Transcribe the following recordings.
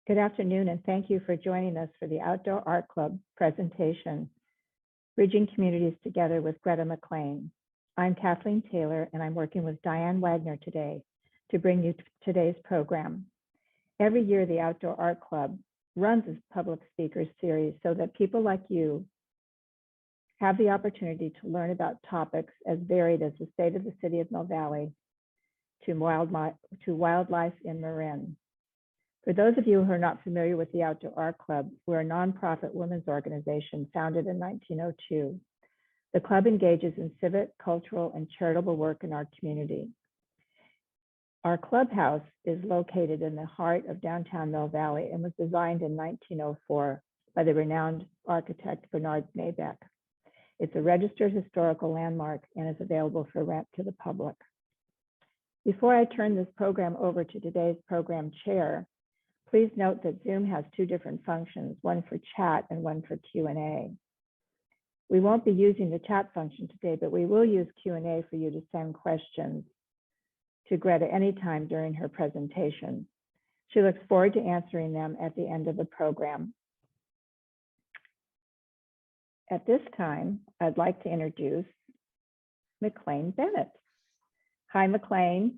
Good afternoon, and thank you for joining us for the Outdoor Art Club presentation, Bridging Communities Together with Greta McLain. I'm Kathleen Taylor, and I'm working with Diane Wagner today to bring you today's program. Every year, the Outdoor Art Club runs a public speakers series so that people like you have the opportunity to learn about topics as varied as the state of the city of Mill Valley to wildlife in Marin. For those of you who are not familiar with the Outdoor Art Club, we're a nonprofit women's organization founded in 1902. The club engages in civic, cultural, and charitable work in our community. Our clubhouse is located in the heart of downtown Mill Valley and was designed in 1904 by the renowned architect Bernard Maybeck. It's a registered historical landmark and is available for rent to the public. Before I turn this program over to today's program chair, please note that Zoom has two different functions, one for chat and one for Q&A. We won't be using the chat function today, but we will use Q&A for you to send questions to Greta anytime during her presentation. She looks forward to answering them at the end of the program. At this time, I'd like to introduce McLain Bennett. Hi, McLain.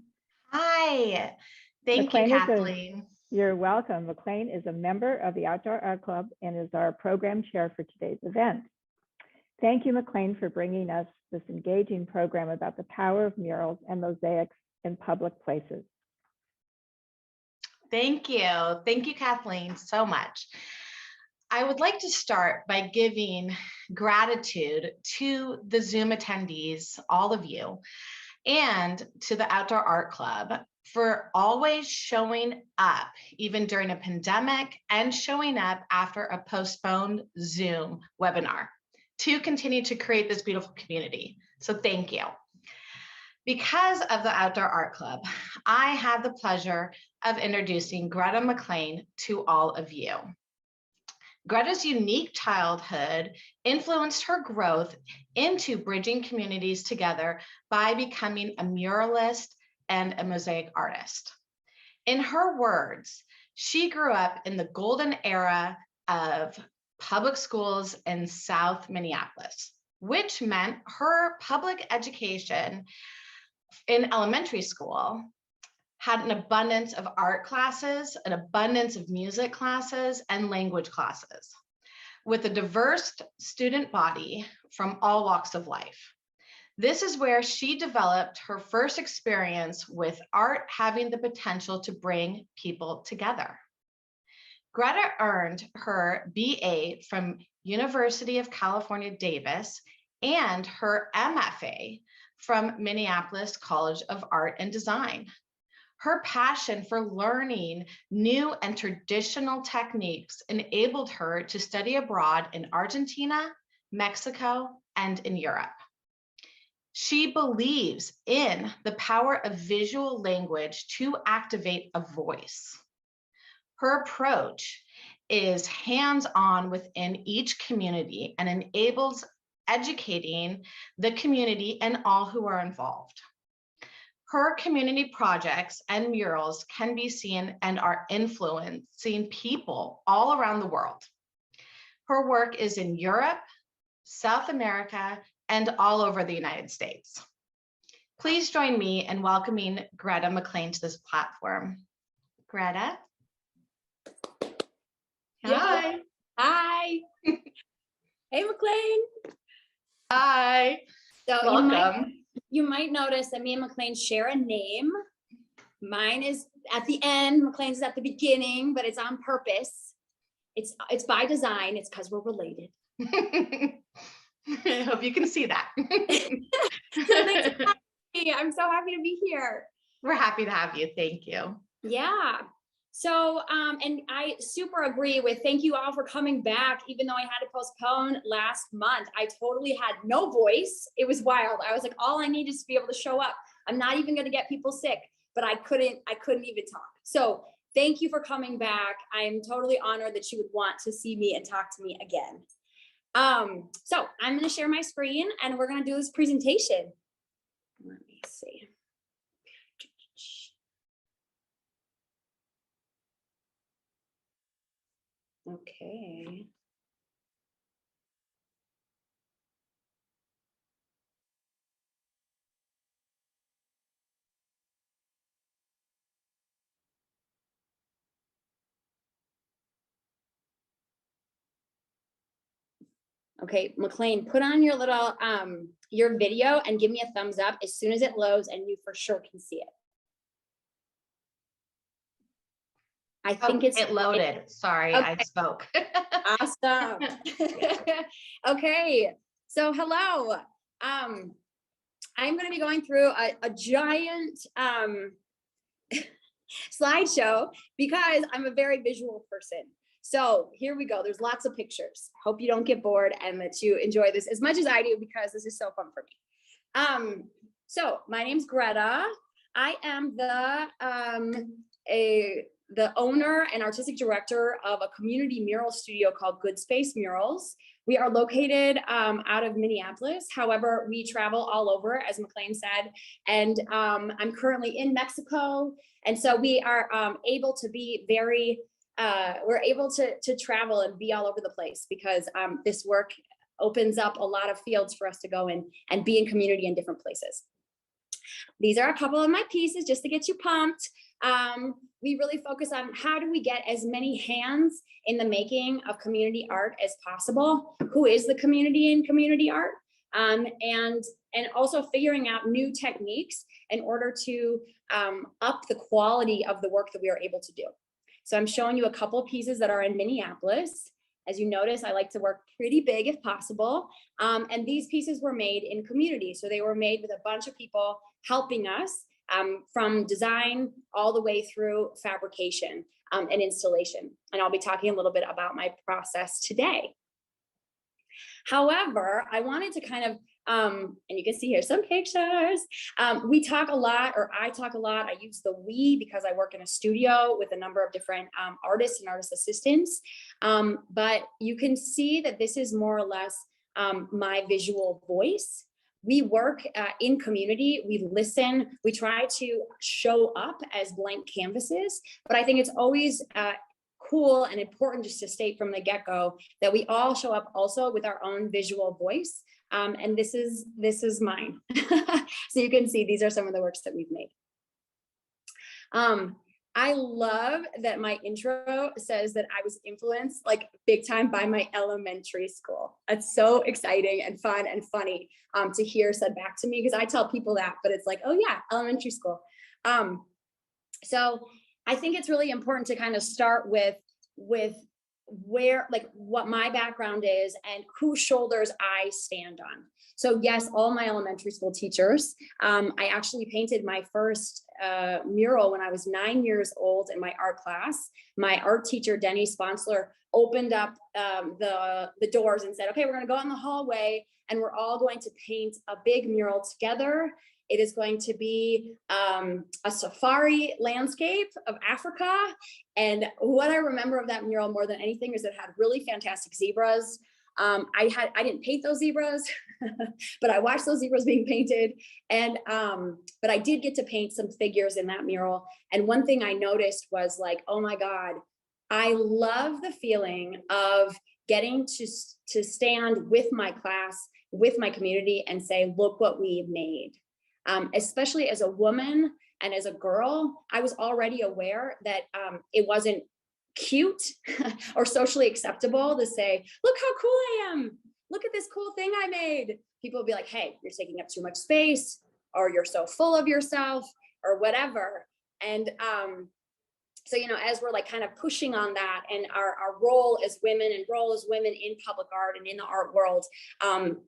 Hi, thank you, Kathleen. You're welcome. McLain is a member of the Outdoor Art Club and is our program chair for today's event. Thank you, McLain, for bringing us this engaging program about the power of murals and mosaics in public places. Thank you. Thank you, Kathleen, so much. I would like to start by giving gratitude to the Zoom attendees, all of you, and to the Outdoor Art Club for always showing up, even during a pandemic, and showing up after a postponed Zoom webinar to continue to create this beautiful community. So thank you. Because of the Outdoor Art Club, I have the pleasure of introducing Greta McLain to all of you. Greta's unique childhood influenced her growth into bridging communities together by becoming a muralist and a mosaic artist. In her words, she grew up in the golden era of public schools in South Minneapolis, which meant her public education in elementary school had an abundance of art classes, an abundance of music classes, and language classes, with a diverse student body from all walks of life. This is where she developed her first experience with art having the potential to bring people together. Greta earned her BA from University of California, Davis, and her MFA from Minneapolis College of Art and Design. Her passion for learning new and traditional techniques enabled her to study abroad in Argentina, Mexico, and in Europe. She believes in the power of visual language to activate a voice. Her approach is hands-on within each community and enables educating the community and all who are involved. Her community projects and murals can be seen and are influencing people all around the world. Her work is in Europe, South America, and all over the United States. Please join me in welcoming Greta McLain to this platform. Greta? Hi. Hi. Hey, McLain. Hi. So welcome. You might notice that me and McLain share a name. Mine is at the end, McLain's is at the beginning, but it's on purpose. It's by design. It's because we're related. I hope you can see that. I'm so happy to be here. We're happy to have you. Thank you. Yeah. So, and I super agree with, thank you all for coming back, even though I had to postpone last month. I totally had no voice. It was wild. I was like, all I need is to be able to show up. I'm not even going to get people sick, but I couldn't even talk. So thank you for coming back. I'm totally honored that you would want to see me and talk to me again. So I'm going to share my screen and we're going to do this presentation. Let me see. Okay. Okay, McLain, put on your little your video and give me a thumbs up as soon as it loads and you for sure can see it. I think it loaded. Sorry, okay. I spoke. Awesome. Okay, so hello. I'm going to be going through a giant slideshow because I'm a very visual person. So here we go. There's lots of pictures. Hope you don't get bored and that you enjoy this as much as I do because this is so fun for me. So my name's Greta. I am the owner and artistic director of a community mural studio called Good Space Murals. We are located out of Minneapolis. However, we travel all over, as McLain said, and I'm currently in Mexico. And so we are able to be we're able to travel and be all over the place because this work opens up a lot of fields for us to go in and be in community in different places. These are a couple of my pieces just to get you pumped. We really focus on how do we get as many hands in the making of community art as possible. Who is the community in community art? And also figuring out new techniques in order to up the quality of the work that we are able to do. So I'm showing you a couple pieces that are in Minneapolis. As you notice, I like to work pretty big if possible. And these pieces were made in community. So they were made with a bunch of people helping us from design all the way through fabrication and installation. And I'll be talking a little bit about my process today. However, I wanted to kind of, and you can see here some pictures. We talk a lot, or I talk a lot. I use the we because I work in a studio with a number of different artists and artist assistants. But you can see that this is more or less my visual voice. We work in community, we listen, we try to show up as blank canvases, but I think it's always cool and important just to state from the get-go that we all show up also with our own visual voice. And this is mine. So you can see these are some of the works that we've made. I love that my intro says that I was influenced like big time by my elementary school. It's so exciting and fun and funny to hear said back to me because I tell people that, but it's like, oh yeah, elementary school. So I think it's really important to kind of start with where, like what my background is and whose shoulders I stand on. So yes, all my elementary school teachers. I actually painted my first mural when I was 9 years old in my art class. My art teacher, Denny Sponsler, opened up the doors and said, okay, we're gonna go in the hallway and we're all going to paint a big mural together. It is going to be a safari landscape of Africa. And what I remember of that mural more than anything is it had really fantastic zebras. I didn't paint those zebras, but I watched those zebras being painted. And but I did get to paint some figures in that mural. And one thing I noticed was like, oh my God, I love the feeling of getting to stand with my class, with my community and say, look what we made. Especially as a woman and as a girl, I was already aware that it wasn't cute or socially acceptable to say, look how cool I am. Look at this cool thing I made. People would be like, hey, you're taking up too much space, or you're so full of yourself, or whatever. And so, you know, as we're like kind of pushing on that and our role as women and role as women in public art and in the art world,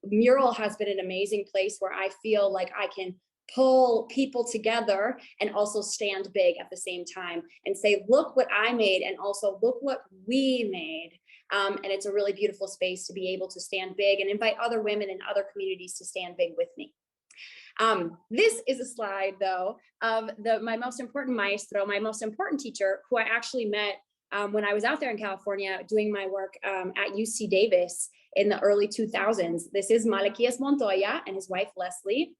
Mural has been an amazing place where I feel like I can pull people together and also stand big at the same time and say, look what I made, and also look what we made. And it's a really beautiful space to be able to stand big and invite other women in other communities to stand big with me. This is a slide though of my most important maestro, my most important teacher, who I actually met when I was out there in California doing my work at UC Davis in the early 2000s. This is Malaquias Montoya and his wife, Leslie.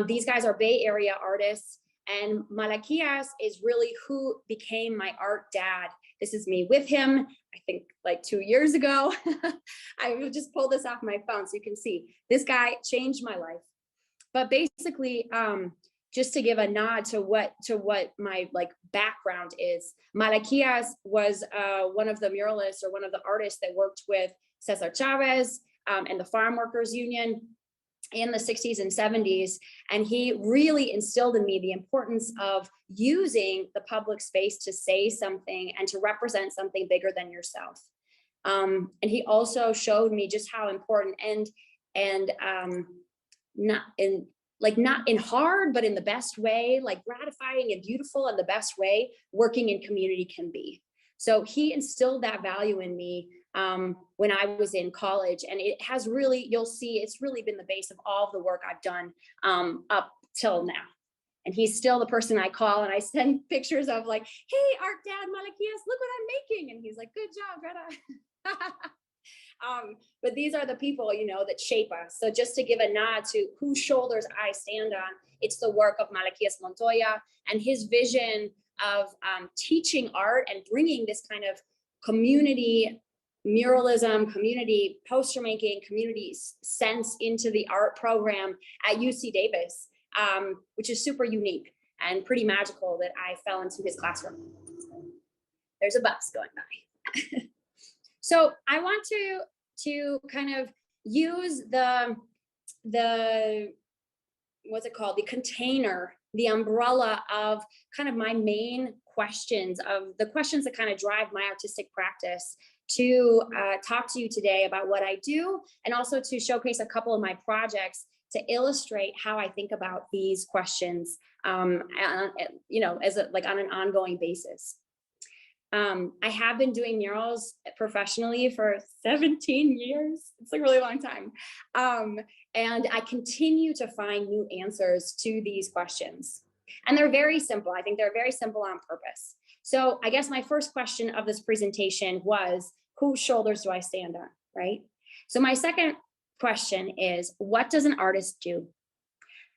These guys are Bay Area artists. And Malakias is really who became my art dad. This is me with him, I think like 2 years ago. I will just pull this off my phone so you can see. This guy changed my life. But basically, just to give a nod to what my like background is, Malakias was one of the muralists or one of the artists that worked with Cesar Chavez and the Farm Workers Union in the 60s and 70s. And he really instilled in me the importance of using the public space to say something and to represent something bigger than yourself. And he also showed me just how important and not in hard, but in the best way, like gratifying and beautiful in the best way, working in community can be. So he instilled that value in me when I was in college, and it has really, you'll see, it's really been the base of all of the work I've done up till now. And he's still the person I call and I send pictures of like, hey, art dad Malakias, look what I'm making. And he's like, good job, Greta. But these are the people, you know, that shape us. So just to give a nod to whose shoulders I stand on, it's the work of Malakias Montoya and his vision of teaching art and bringing this kind of community muralism, community poster making, community sense into the art program at UC Davis, which is super unique and pretty magical that I fell into his classroom. There's a bus going by. So I want to kind of use the what's it called? The container, the umbrella of kind of my main questions, of the questions that kind of drive my artistic practice, to talk to you today about what I do, and also to showcase a couple of my projects to illustrate how I think about these questions, you know, as like on an ongoing basis. I have been doing murals professionally for 17 years. It's like a really long time. And I continue to find new answers to these questions. And they're very simple. I think they're very simple on purpose. So I guess my first question of this presentation was, whose shoulders do I stand on, right? So my second question is, what does an artist do?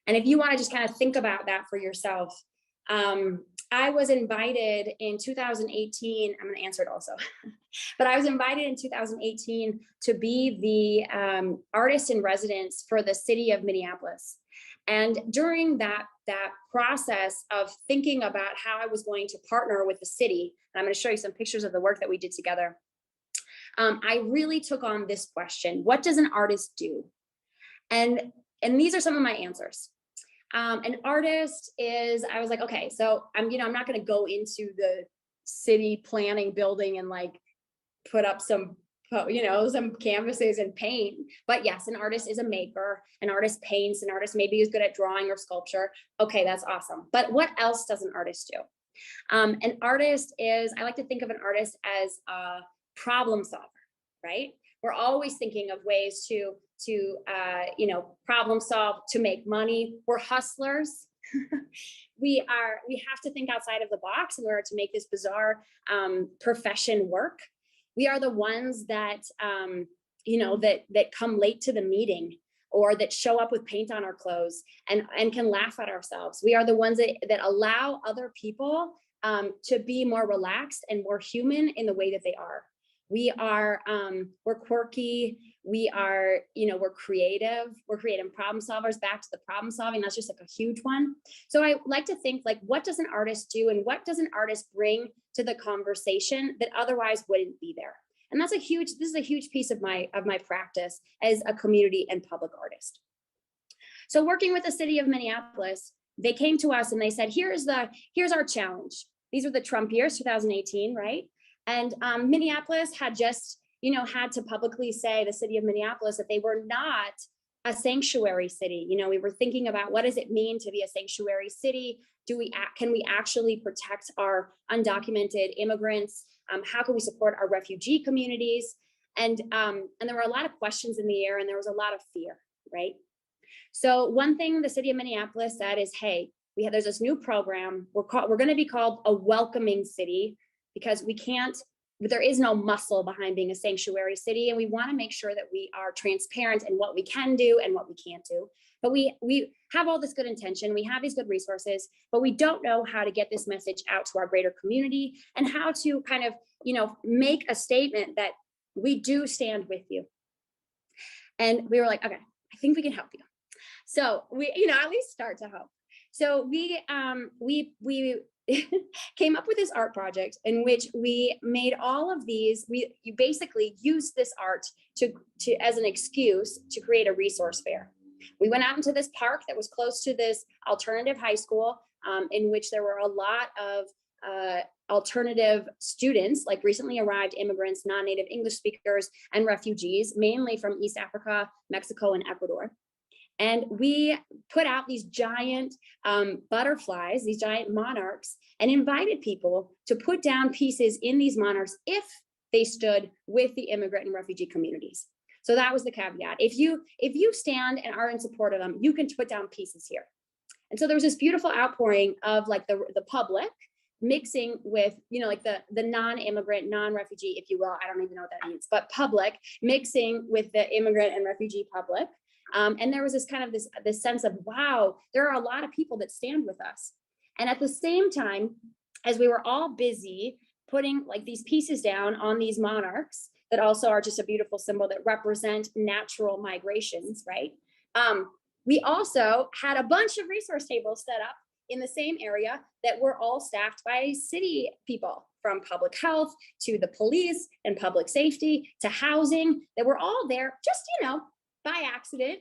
And if you want to just kind of think about that for yourself, I was invited in 2018, I'm going to answer it also, but I was invited in 2018 to be the artist in residence for the city of Minneapolis. And during that process of thinking about how I was going to partner with the city, and I'm going to show you some pictures of the work that we did together, I really took on this question: what does an artist do? And these are some of my answers. An artist is, I was like, okay, so I'm not going to go into the city planning building and like put up some canvases and paint. But yes, an artist is a maker. An artist paints. An artist maybe is good at drawing or sculpture. Okay, that's awesome. But what else does an artist do? An artist is, I like to think of an artist as a problem solver, right? We're always thinking of ways to problem solve, to make money. We're hustlers. We have to think outside of the box in order to make this bizarre profession work. We are the ones that that come late to the meeting, or that show up with paint on our clothes and can laugh at ourselves. We are the ones that allow other people to be more relaxed and more human in the way that they are. We are, we're quirky. We are, we're creative. We're creative problem solvers. Back to the problem solving. That's just like a huge one. So I like to think, like, what does an artist do, and what does an artist bring to the conversation that otherwise wouldn't be there? And this is a huge piece of my practice as a community and public artist. So working with the city of Minneapolis, they came to us and they said, here's our challenge. These were the Trump years, 2018, right? And Minneapolis had just, had to publicly say, the city of Minneapolis, that they were not a sanctuary city. We were thinking about, what does it mean to be a sanctuary city? Can we actually protect our undocumented immigrants? How can we support our refugee communities? And there were a lot of questions in the air, and there was a lot of fear, right? So one thing the city of Minneapolis said is, hey, there's this new program. We're going to be called a welcoming city, because we can't there is no muscle behind being a sanctuary city, and we want to make sure that we are transparent in what we can do and what we can't do. But we have all this good intention, we have these good resources, but we don't know how to get this message out to our greater community and how to kind of, make a statement that we do stand with you. And we were like, okay, I think we can help you. So we, at least start to help. So we came up with this art project in which we made all of these. You basically used this art to as an excuse to create a resource fair. We went out into this park that was close to this alternative high school, in which there were a lot of alternative students, like recently arrived immigrants, non-native English speakers, and refugees, mainly from East Africa, Mexico, and Ecuador. And we put out these giant butterflies, these giant monarchs, and invited people to put down pieces in these monarchs if they stood with the immigrant and refugee communities. So that was the caveat. If you stand and are in support of them, you can put down pieces here. And so there was this beautiful outpouring of like the public mixing with, like the non-immigrant, non-refugee, if you will, I don't even know what that means, but public mixing with the immigrant and refugee public. And there was this kind of this sense of, wow, there are a lot of people that stand with us. And at the same time, as we were all busy putting like these pieces down on these monarchs that also are just a beautiful symbol that represent natural migrations, right? We also had a bunch of resource tables set up in the same area that were all staffed by city people, from public health to the police and public safety to housing, that were all there just, by accident,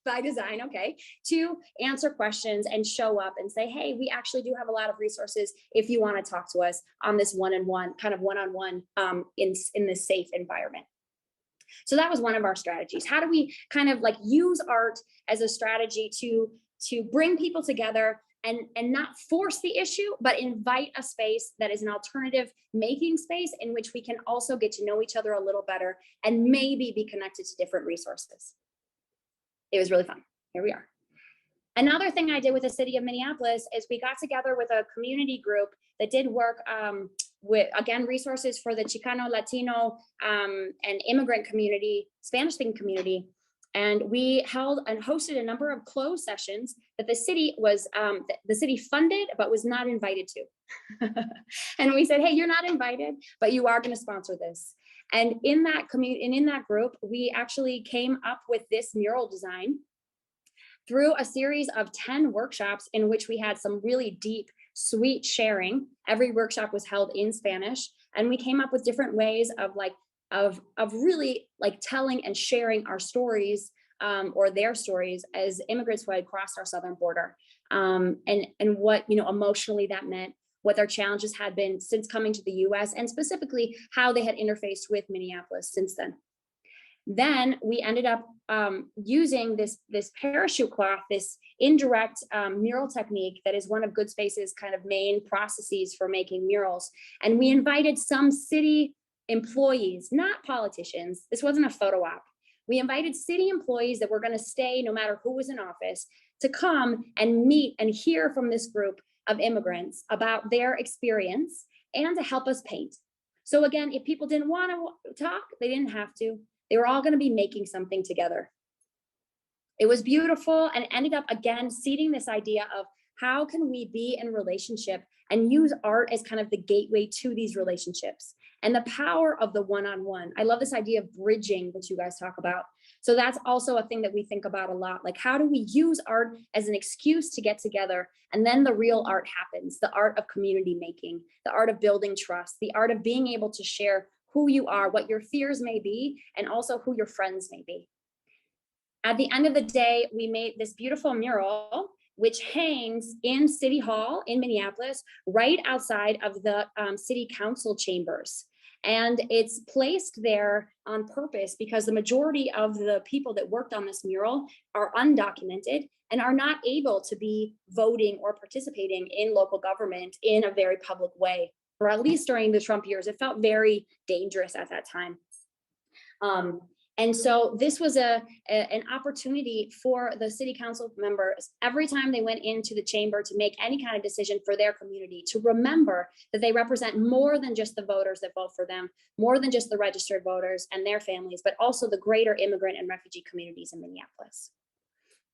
by design, okay, to answer questions and show up and say, hey, we actually do have a lot of resources if you want to talk to us on this one-on-one in this safe environment. So that was one of our strategies. How do we kind of like use art as a strategy to bring people together and not force the issue, but invite a space that is an alternative making space in which we can also get to know each other a little better and maybe be connected to different resources. It was really fun. Here we are. Another thing I did with the city of Minneapolis is we got together with a community group that did work with, again, resources for the Chicano, Latino, and immigrant community, Spanish-speaking community. And we held and hosted a number of closed sessions that the city funded, but was not invited to. And we said, hey, you're not invited, but you are going to sponsor this. And in that community and in that group, we actually came up with this mural design through a series of 10 workshops in which we had some really deep, sweet sharing. Every workshop was held in Spanish, and we came up with different ways of really like telling and sharing our stories, or their stories as immigrants who had crossed our southern border, and what emotionally that meant, what their challenges had been since coming to the U.S., and specifically how they had interfaced with Minneapolis since then. Then we ended up using this parachute cloth, this indirect mural technique that is one of Good Space's kind of main processes for making murals, and we invited some city employees, not politicians. This wasn't a photo op. We invited city employees that were going to stay no matter who was in office to come and meet and hear from this group of immigrants about their experience and to help us paint. So again, if people didn't want to talk, they didn't have to. They were all going to be making something together. It was beautiful and ended up again seeding this idea of how can we be in relationship and use art as kind of the gateway to these relationships and the power of the one-on-one. I love this idea of bridging that you guys talk about. So that's also a thing that we think about a lot. Like, how do we use art as an excuse to get together? And then the real art happens, the art of community making, the art of building trust, the art of being able to share who you are, what your fears may be, and also who your friends may be. At the end of the day, we made this beautiful mural which hangs in City Hall in Minneapolis, right outside of the city council chambers. And it's placed there on purpose because the majority of the people that worked on this mural are undocumented and are not able to be voting or participating in local government in a very public way, or at least during the Trump years. It felt very dangerous at that time. And so this was an opportunity for the city council members every time they went into the chamber to make any kind of decision for their community, to remember that they represent more than just the voters that vote for them, more than just the registered voters and their families, but also the greater immigrant and refugee communities in Minneapolis.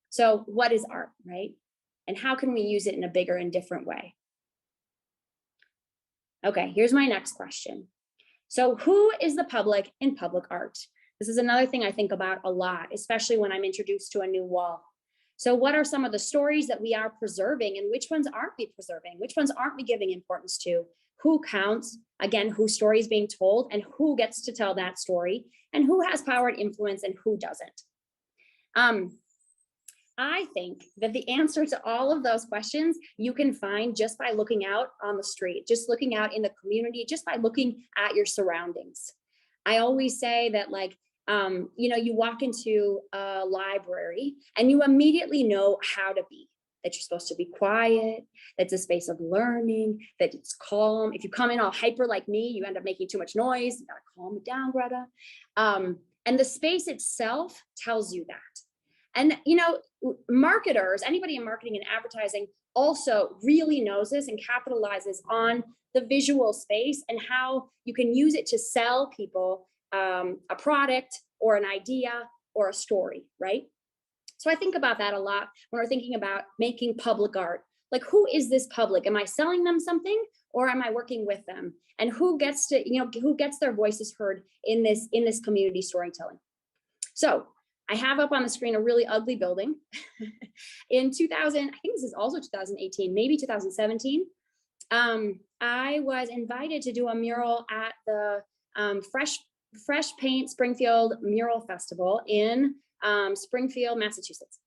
So what is art, right? And how can we use it in a bigger and different way? Okay, here's my next question. So who is the public in public art? This is another thing I think about a lot, especially when I'm introduced to a new wall. So what are some of the stories that we are preserving, and which ones aren't we preserving? Which ones aren't we giving importance to? Who counts? Again, whose story is being told and who gets to tell that story, and who has power and influence and who doesn't? I think that the answer to all of those questions you can find just by looking out on the street, just looking out in the community, just by looking at your surroundings. I always say that, like, you walk into a library and you immediately know how to be, that you're supposed to be quiet, that's a space of learning, that it's calm. If you come in all hyper like me, you end up making too much noise. You gotta calm it down, Greta. And the space itself tells you that. And, marketers, anybody in marketing and advertising also really knows this and capitalizes on the visual space and how you can use it to sell people a product or an idea or a story, right? So I think about that a lot when we're thinking about making public art. Like, who is this public? Am I selling them something or am I working with them? And who gets to, who gets their voices heard in this community storytelling? So I have up on the screen a really ugly building. In 2000, I think this is also 2018, maybe 2017. I was invited to do a mural at the Fresh Paint Springfield Mural Festival in Springfield, Massachusetts.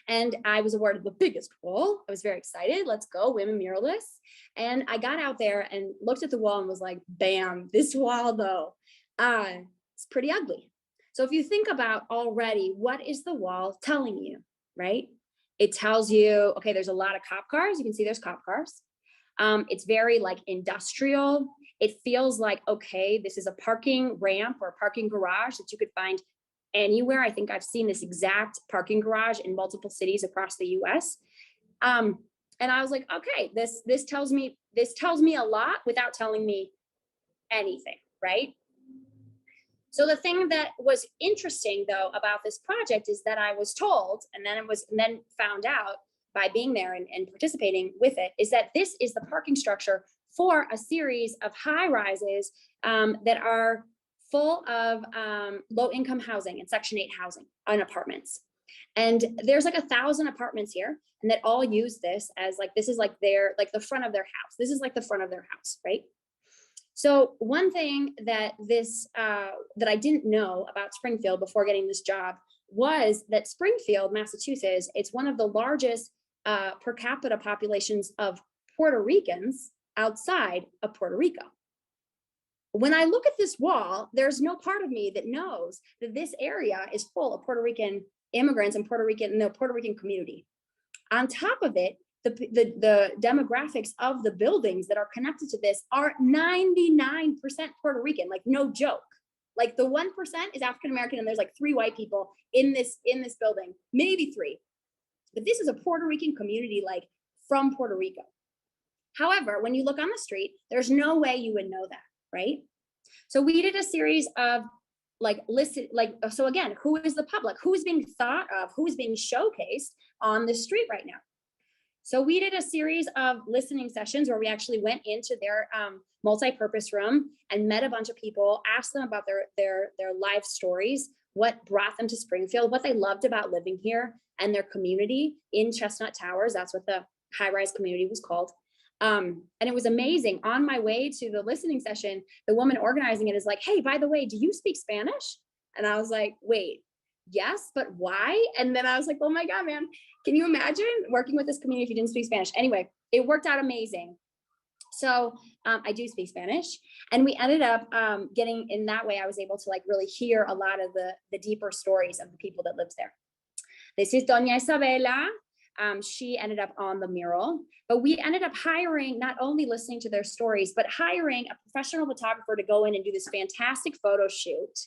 And I was awarded the biggest role. I was very excited. Let's go, women muralists. And I got out there and looked at the wall and was like, bam, this wall though, it's pretty ugly. So if you think about already, what is the wall telling you, right? It tells you, okay, there's a lot of cop cars. You can see there's cop cars. It's very like industrial. It feels like, okay, this is a parking ramp or a parking garage that you could find anywhere. I think I've seen this exact parking garage in multiple cities across the US. And I was like, okay, this tells me a lot without telling me anything, right? So the thing that was interesting though about this project is that I was told, and then found out by being there and participating with it, is that this is the parking structure for a series of high rises that are full of low-income housing and Section 8 housing on apartments. And there's like 1,000 apartments here, and that all use this as like, this is like the front of their house. This is like the front of their house, right? So one thing that that I didn't know about Springfield before getting this job was that Springfield, Massachusetts, it's one of the largest per capita populations of Puerto Ricans outside of Puerto Rico. When I look at this wall, there's no part of me that knows that this area is full of Puerto Rican immigrants and the Puerto Rican community. On top of it, the demographics of the buildings that are connected to this are 99% Puerto Rican, like no joke. Like the 1% is African-American and there's like 3 white people in this building, maybe 3. But this is a Puerto Rican community, like from Puerto Rico. However, when you look on the street, there's no way you would know that, right? So we did a series of so again, who is the public? Who is being thought of? Who is being showcased on the street right now? So we did a series of listening sessions where we actually went into their multi-purpose room and met a bunch of people, asked them about their life stories, what brought them to Springfield, what they loved about living here and their community in Chestnut Towers. That's what the high-rise community was called. And it was amazing. On my way to the listening session, the woman organizing it is like, hey, by the way, do you speak Spanish? And I was like, wait, yes, but why? And then I was like, oh my God, man, can you imagine working with this community if you didn't speak Spanish? Anyway, it worked out amazing. So I do speak Spanish, and we ended up getting, in that way, I was able to like really hear a lot of the deeper stories of the people that lives there. This is Doña Isabela. She ended up on the mural, but we ended up hiring, not only listening to their stories, but hiring a professional photographer to go in and do this fantastic photo shoot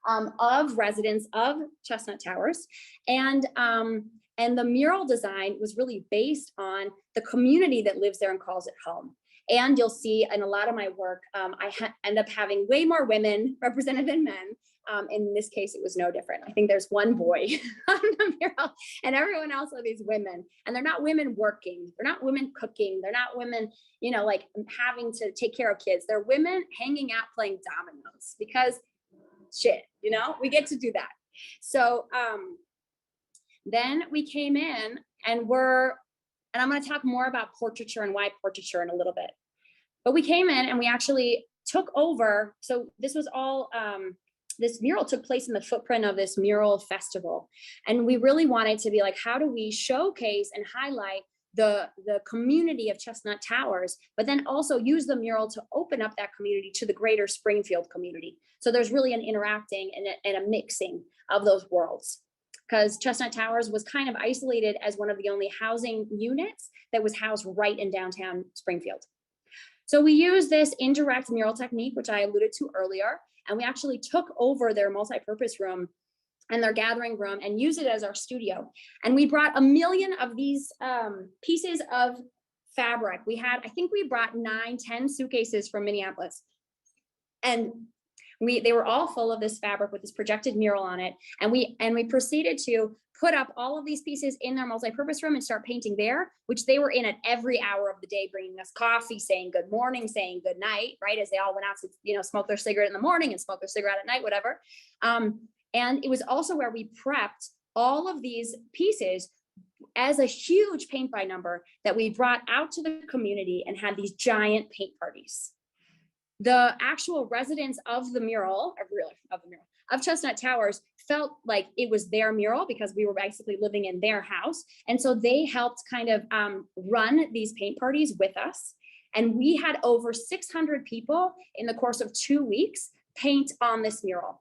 of residents of Chestnut Towers. And the mural design was really based on the community that lives there and calls it home. And you'll see in a lot of my work, I end up having way more women represented than men. In this case, it was no different. I think there's one boy on the mural and everyone else are these women. And they're not women working. They're not women cooking. They're not women, you know, like having to take care of kids. They're women hanging out playing dominoes because shit, you know, we get to do that. So then we came in and I'm going to talk more about portraiture and why portraiture in a little bit. But we came in and we actually took over. So this was all, this mural took place in the footprint of this mural festival. And we really wanted to be like, how do we showcase and highlight the community of Chestnut Towers, but then also use the mural to open up that community to the greater Springfield community. So there's really an interacting and a mixing of those worlds. Because Chestnut Towers was kind of isolated as one of the only housing units that was housed right in downtown Springfield. So we used this indirect mural technique, which I alluded to earlier, and we actually took over their multi-purpose room and their gathering room and used it as our studio. And we brought 1 million of these pieces of fabric. I think we brought 9-10 suitcases from Minneapolis. And they were all full of this fabric with this projected mural on it. And we proceeded to put up all of these pieces in their multi-purpose room and start painting there, which they were in at every hour of the day, bringing us coffee, saying good morning, saying good night, right? As they all went out to, you know, smoke their cigarette in the morning and smoke their cigarette at night, whatever. And it was also where we prepped all of these pieces as a huge paint by number that we brought out to the community and had these giant paint parties. The actual residents of the mural, of Chestnut Towers felt like it was their mural because we were basically living in their house. And so they helped kind of run these paint parties with us. And we had over 600 people in the course of 2 weeks paint on this mural.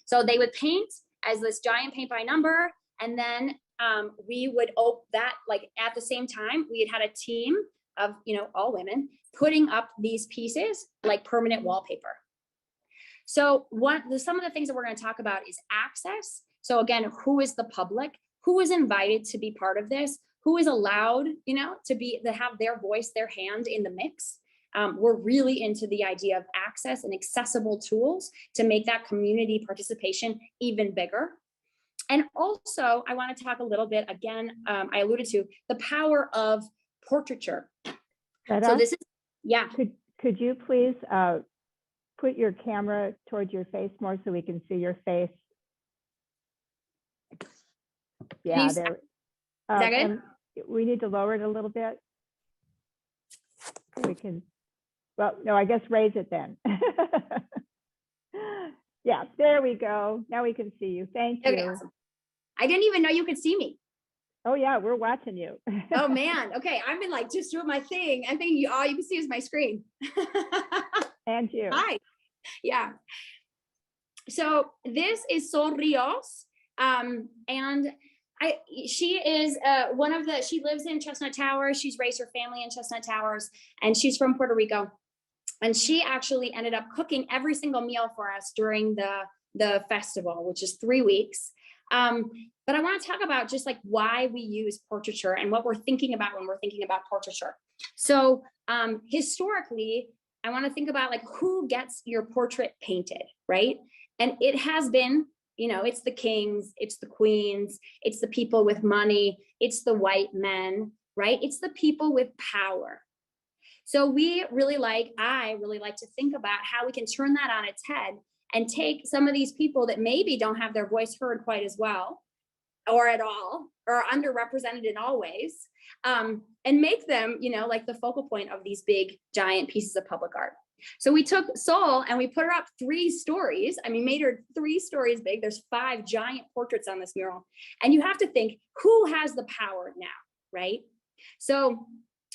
So they would paint as this giant paint by number. And then we would that, like at the same time, we had a team of, you know, all women putting up these pieces like permanent wallpaper. So some of the things that we're going to talk about is access. So again, who is the public? Who is invited to be part of this? Who is allowed, you know, to have their voice, their hand in the mix? We're really into the idea of access and accessible tools to make that community participation even bigger. And also, I want to talk a little bit, again, I alluded to the power of portraiture. Greta, so this is, yeah. Could you please put your camera towards your face more so we can see your face? Yeah, there. Is that good? We need to lower it a little bit. We can, well, no, I guess raise it then. Yeah, there we go. Now we can see you. Thank you. Okay, awesome. I didn't even know you could see me. Oh yeah, we're watching you. Oh man. Okay, I've been like just doing my thing. I think all you can see is my screen. And you. Hi. Yeah. So this is Sol Rios, and she is she lives in Chestnut Towers. She's raised her family in Chestnut Towers, and she's from Puerto Rico. And she actually ended up cooking every single meal for us during the festival, which is 3 weeks. But I want to talk about just like why we use portraiture and what we're thinking about when we're thinking about portraiture. So historically, I want to think about like who gets your portrait painted, right? And it has been, you know, it's the kings, it's the queens, it's the people with money, it's the white men, right? It's the people with power. So I really like to think about how we can turn that on its head and take some of these people that maybe don't have their voice heard quite as well or at all, or underrepresented in all ways, and make them, you know, like the focal point of these big, giant pieces of public art. So we took Sol and we put her up 3 stories. I mean, made her 3 stories big. There's 5 giant portraits on this mural. And you have to think, who has the power now, right? So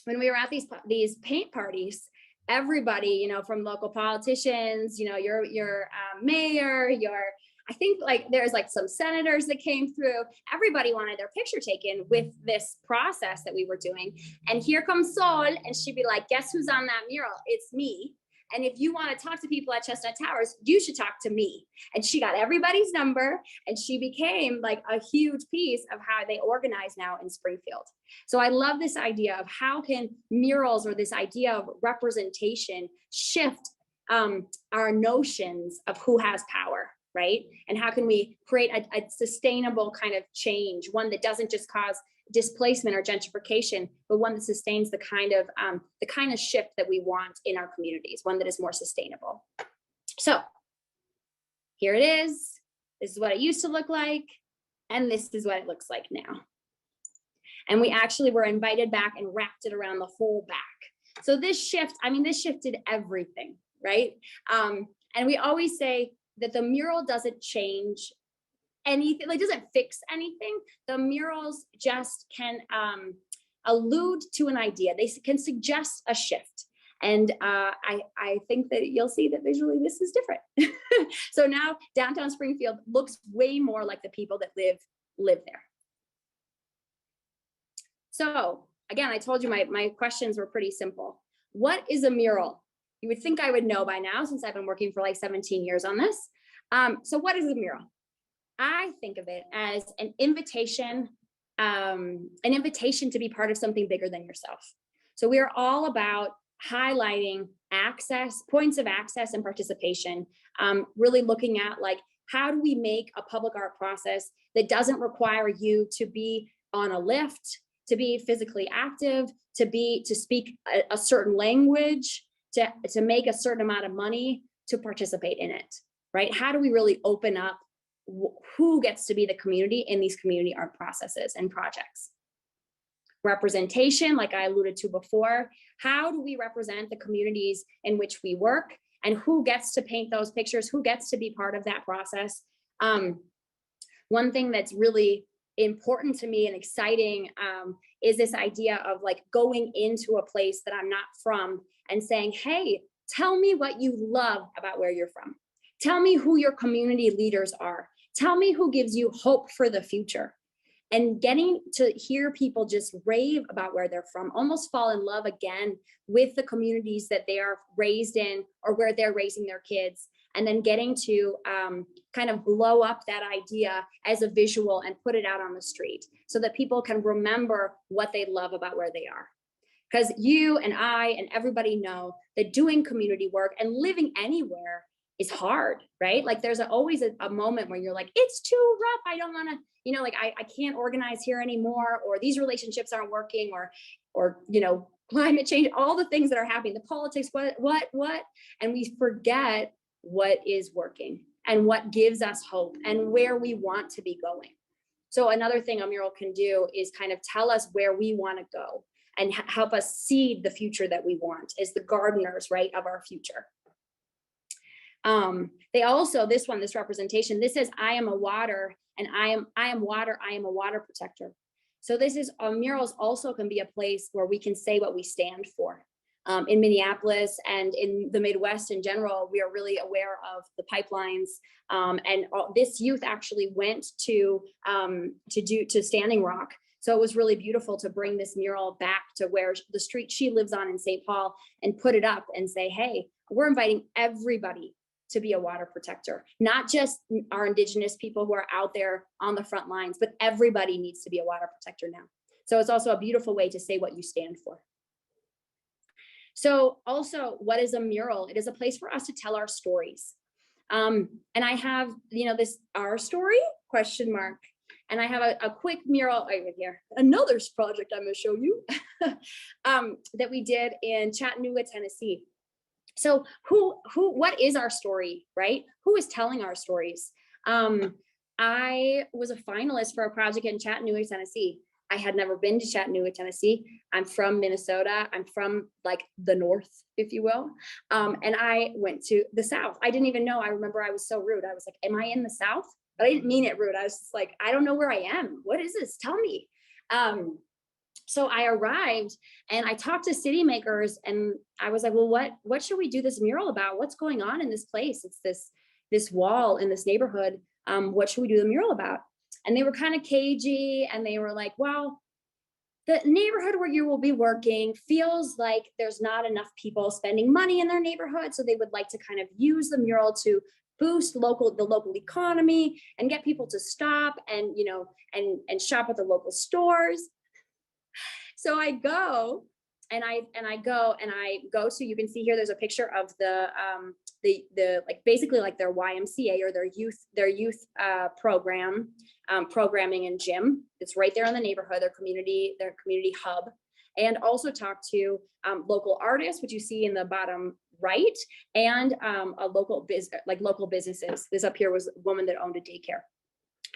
when we were at these paint parties, everybody, you know, from local politicians, you know, your mayor, I think like there's like some senators that came through. Everybody wanted their picture taken with this process that we were doing. And here comes Sol, and she'd be like, guess who's on that mural? It's me. And if you want to talk to people at Chestnut Towers, you should talk to me. And she got everybody's number, and she became like a huge piece of how they organize now in Springfield. So I love this idea of how can murals, or this idea of representation, shift our notions of who has power, right? And how can we create a sustainable kind of change, one that doesn't just cause displacement or gentrification, but one that sustains the kind of shift that we want in our communities, one that is more sustainable. So here it is. This is what it used to look like, and this is what it looks like now. And we actually were invited back and wrapped it around the whole back. So this shift, I mean, this shifted everything, right? And we always say that the mural doesn't change anything, like doesn't fix anything. The murals just can allude to an idea. They can suggest a shift. And I think that you'll see that visually this is different. So now downtown Springfield looks way more like the people that live there. So again, I told you my questions were pretty simple. What is a mural? You would think I would know by now, since I've been working for like 17 years on this. So what is a mural? I think of it as an invitation to be part of something bigger than yourself. So we are all about highlighting access, points of access and participation, really looking at like, how do we make a public art process that doesn't require you to be on a lift, to be physically active, to speak a certain language, to make a certain amount of money to participate in it, right? How do we really open up who gets to be the community in these community art processes and projects? Representation, like I alluded to before, how do we represent the communities in which we work, and who gets to paint those pictures, who gets to be part of that process? One thing that's really important to me and exciting is this idea of like going into a place that I'm not from and saying, hey, tell me what you love about where you're from. Tell me who your community leaders are. Tell me who gives you hope for the future. And getting to hear people just rave about where they're from, almost fall in love again with the communities that they are raised in or where they're raising their kids. And then getting to kind of blow up that idea as a visual and put it out on the street so that people can remember what they love about where they are. Because you and I and everybody know that doing community work and living anywhere is hard, right? Like there's always a moment where you're like, it's too rough. I don't want to, you know, like I can't organize here anymore, or these relationships aren't working, or, you know, climate change, all the things that are happening, the politics, what, and we forget what is working and what gives us hope and where we want to be going. So another thing a mural can do is kind of tell us where we want to go and help us seed the future that we want, as the gardeners, right, of our future. They also, this representation, this says, I am a water, and I am water, I am a water protector. So this is, murals also can be a place where we can say what we stand for. In Minneapolis and in the Midwest in general, we are really aware of the pipelines. And this youth actually went to Standing Rock. So it was really beautiful to bring this mural back to where the street she lives on in St. Paul and put it up and say, hey, we're inviting everybody to be a water protector, not just our Indigenous people who are out there on the front lines, but everybody needs to be a water protector now. So it's also a beautiful way to say what you stand for. So also, what is a mural? It is a place for us to tell our stories. And I have, you know, this, our story, question mark. And I have a quick mural right here. Another project I'm gonna show you that we did in Chattanooga, Tennessee. So what is our story, right? Who is telling our stories? I was a finalist for a project in Chattanooga, Tennessee. I had never been to Chattanooga, Tennessee. I'm from Minnesota. I'm from like the North, if you will. And I went to the South. I didn't even know. I remember I was so rude. I was like, am I in the South? But I didn't mean it rude. I was just like, I don't know where I am. What is this? Tell me. So I arrived and I talked to city makers, and I was like, well, what should we do this mural about? What's going on in this place? It's this wall in this neighborhood. What should we do the mural about? And they were kind of cagey, and they were like, well, the neighborhood where you will be working feels like there's not enough people spending money in their neighborhood. So they would like to kind of use the mural to boost the local economy and get people to stop and, you know, and shop at the local stores. So I go and I go to, you can see here, there's a picture of the like basically like their YMCA or their youth programming and gym. It's right there in the neighborhood, their community hub, and also talk to local artists, which you see in the bottom right, and a local businesses. This up here was a woman that owned a daycare.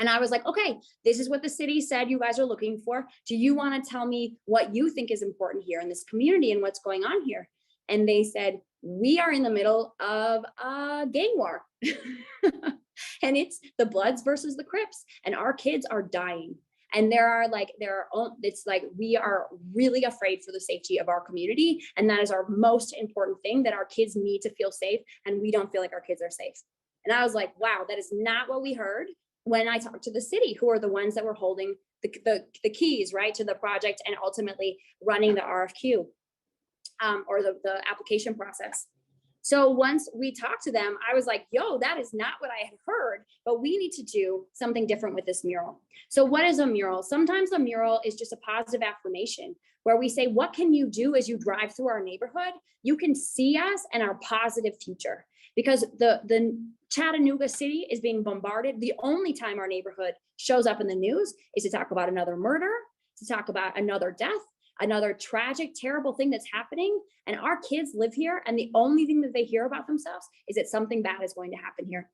And I was like, okay, this is what the city said you guys are looking for. Do you want to tell me what you think is important here in this community and what's going on here? And they said, we are in the middle of a gang war. And it's the Bloods versus the Crips, and our kids are dying. And it's like, we are really afraid for the safety of our community. And that is our most important thing, that our kids need to feel safe. And we don't feel like our kids are safe. And I was like, wow, that is not what we heard when I talked to the city, who are the ones that were holding the keys, right, to the project and ultimately running the RFQ or the application process. So once we talked to them, I was like, yo, that is not what I had heard, but we need to do something different with this mural. So what is a mural? Sometimes a mural is just a positive affirmation where we say, what can you do as you drive through our neighborhood? You can see us and our positive future. Because the Chattanooga city is being bombarded. The only time our neighborhood shows up in the news is to talk about another murder, to talk about another death, another tragic, terrible thing that's happening. And our kids live here, and the only thing that they hear about themselves is that something bad is going to happen here.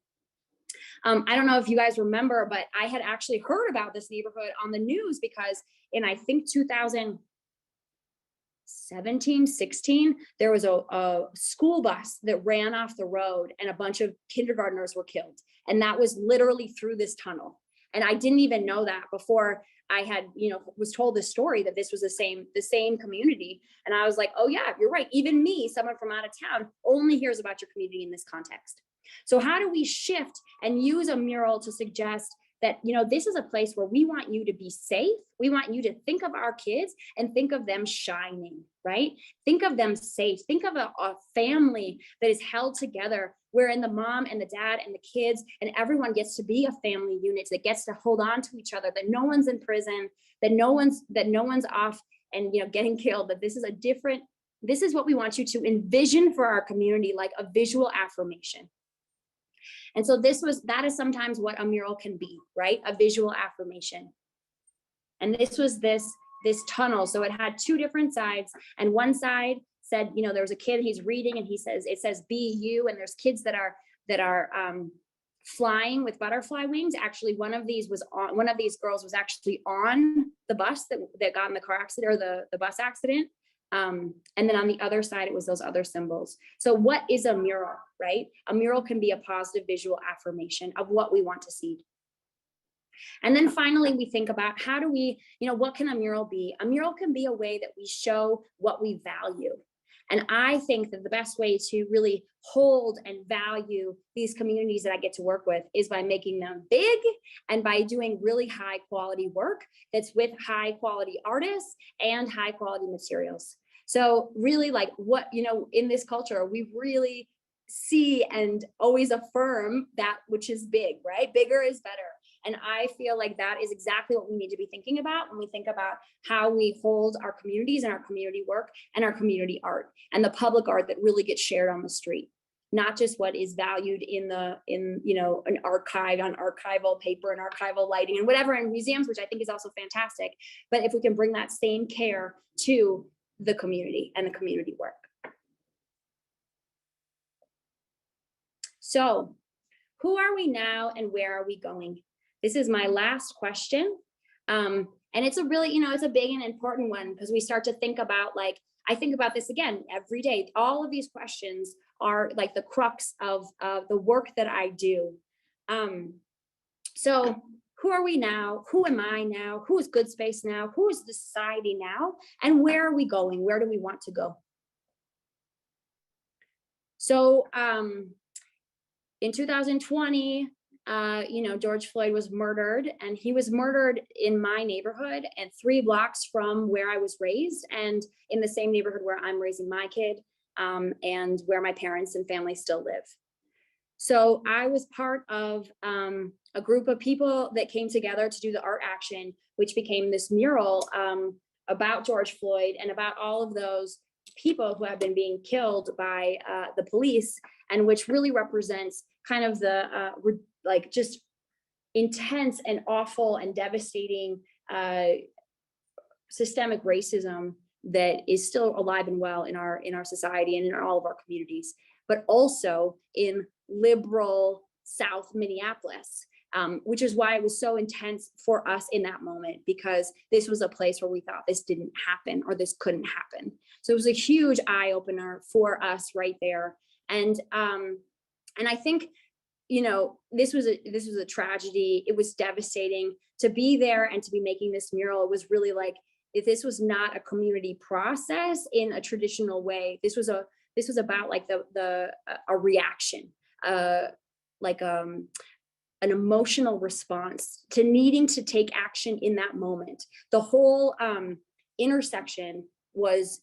I don't know if you guys remember, but I had actually heard about this neighborhood on the news because in, I think, 2017, 16, there was a school bus that ran off the road and a bunch of kindergartners were killed. And that was literally through this tunnel. And I didn't even know that before I had, was told this story that this was the same community. And I was like, oh yeah, you're right. Even me, someone from out of town, only hears about your community in this context. So how do we shift and use a mural to suggest that, this is a place where we want you to be safe. We want you to think of our kids and think of them shining, right? Think of them safe. Think of a family that is held together, wherein the mom and the dad and the kids and everyone gets to be a family unit that gets to hold on to each other, that no one's in prison, that no one's off and, getting killed, that this is what we want you to envision for our community, like a visual affirmation. And so that is sometimes what a mural can be, right? A visual affirmation. And this was this tunnel. So it had two different sides, and one side said, there was a kid, he's reading, and it says be you, and there's kids that are flying with butterfly wings. Actually, one of these girls was actually on the bus that got in the car accident or the bus accident. And then on the other side, it was those other symbols. So what is a mural, right? A mural can be a positive visual affirmation of what we want to see. And then finally, we think about how do we, what can a mural be? A mural can be a way that we show what we value. And I think that the best way to really hold and value these communities that I get to work with is by making them big and by doing really high quality work that's with high quality artists and high quality materials. So really, like, what, in this culture, we really see and always affirm that which is big, right? Bigger is better. And I feel like that is exactly what we need to be thinking about when we think about how we hold our communities and our community work and our community art and the public art that really gets shared on the street, not just what is valued in an archive, on archival paper and archival lighting and whatever in museums, which I think is also fantastic. But if we can bring that same care to the community and the community work. So who are we now and where are we going? This is my last question. And it's a really, it's a big and important one because we start to think about, I think about this again every day. All of these questions are like the crux of the work that I do. So who are we now? Who am I now? Who is Good Space now? Who is the society now? And where are we going? Where do we want to go? So in 2020, George Floyd was murdered, and he was murdered in my neighborhood and 3 blocks from where I was raised, and in the same neighborhood where I'm raising my kid, and where my parents and family still live. So I was part of a group of people that came together to do the art action, which became this mural about George Floyd and about all of those people who have been being killed by the police, and which really represents kind of the just intense and awful and devastating systemic racism that is still alive and well in our society and in all of our communities, but also in liberal South Minneapolis, which is why it was so intense for us in that moment, because this was a place where we thought this didn't happen or this couldn't happen. So it was a huge eye opener for us right there. And I think, this was a tragedy. It was devastating to be there and to be making this mural. It was really like, if this was not a community process in a traditional way, this was about like a reaction, an emotional response to needing to take action in that moment. The whole intersection was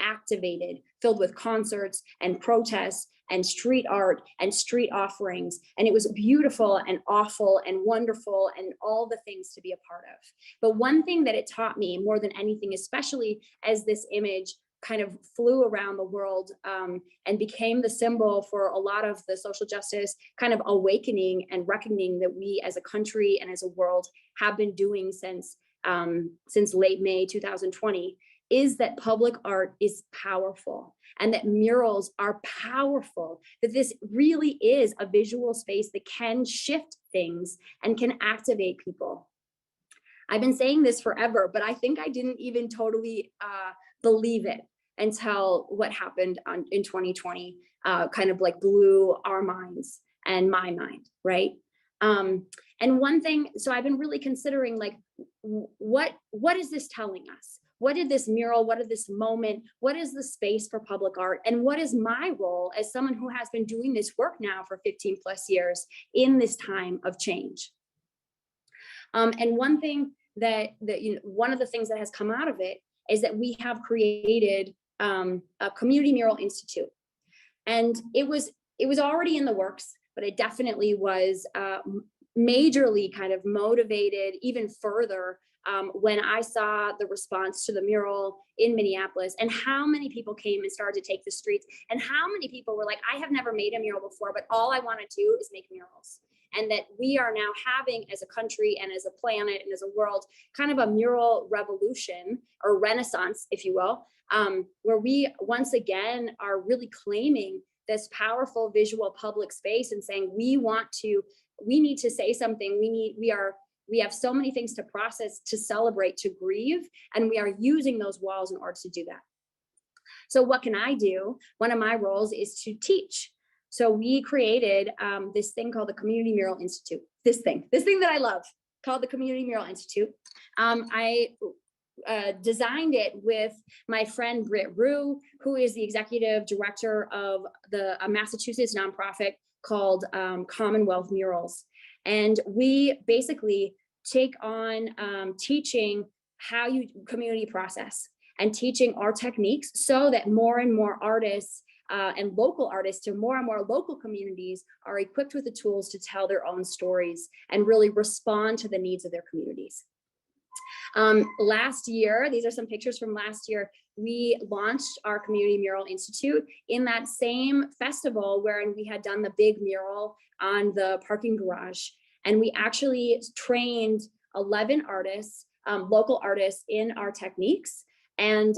activated, filled with concerts and protests and street art and street offerings. And it was beautiful and awful and wonderful and all the things to be a part of. But one thing that it taught me more than anything, especially as this image kind of flew around the world and became the symbol for a lot of the social justice kind of awakening and reckoning that we as a country and as a world have been doing since late May 2020, is that public art is powerful and that murals are powerful, that this really is a visual space that can shift things and can activate people. I've been saying this forever, but I think I didn't even totally believe it until what happened in 2020 kind of like blew our minds and my mind, right? And one thing, so I've been really considering like, what is this telling us? What did this mural, what did this moment, what is the space for public art? And what is my role as someone who has been doing this work now for 15 plus years in this time of change? And one thing that one of the things that has come out of it is that we have created a community mural institute. And it was already in the works, but it definitely was majorly kind of motivated even further when I saw the response to the mural in Minneapolis and how many people came and started to take the streets, and how many people were like, I have never made a mural before, but all I want to do is make murals. And that we are now having, as a country and as a planet and as a world, kind of a mural revolution or renaissance, if you will, where we once again are really claiming this powerful visual public space and saying, we need to say something. We have so many things to process, to celebrate, to grieve, and we are using those walls in order to do that. So what can I do? One of my roles is to teach. So we created this thing called the Community Mural Institute. This thing that I love, called the Community Mural Institute. I designed it with my friend Greta, who is the executive director of a Massachusetts nonprofit called Commonwealth Murals. And we basically take on teaching how you community process and teaching our techniques so that more and more artists and local artists to more and more local communities are equipped with the tools to tell their own stories and really respond to the needs of their communities. Last year, these are some pictures from last year, we launched our Community Mural Institute in that same festival wherein we had done the big mural on the parking garage. And we actually trained 11 artists, local artists, in our techniques and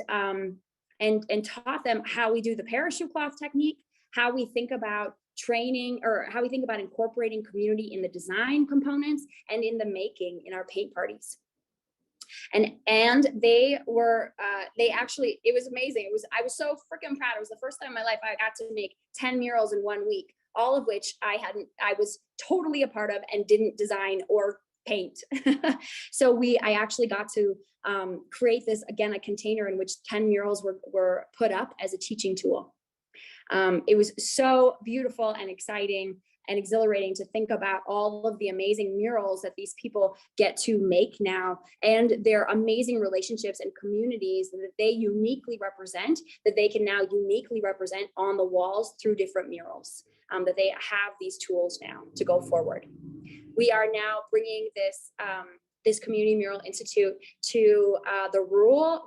taught them how we do the parachute cloth technique, how we think about training, or how we think about incorporating community in the design components and in the making in our paint parties. And they actually, it was amazing. I was so freaking proud. It was the first time in my life I got to make 10 murals in 1 week, all of which I was totally a part of and didn't design or paint. So I actually got to create this, again, a container in which 10 murals were put up as a teaching tool. It was so beautiful and exciting. and exhilarating to think about all of the amazing murals that these people get to make now, and their amazing relationships and communities that they uniquely represent, that they can now uniquely represent on the walls through different murals, that they have these tools now to go forward. We are now bringing this this Community Mural Institute to the rural,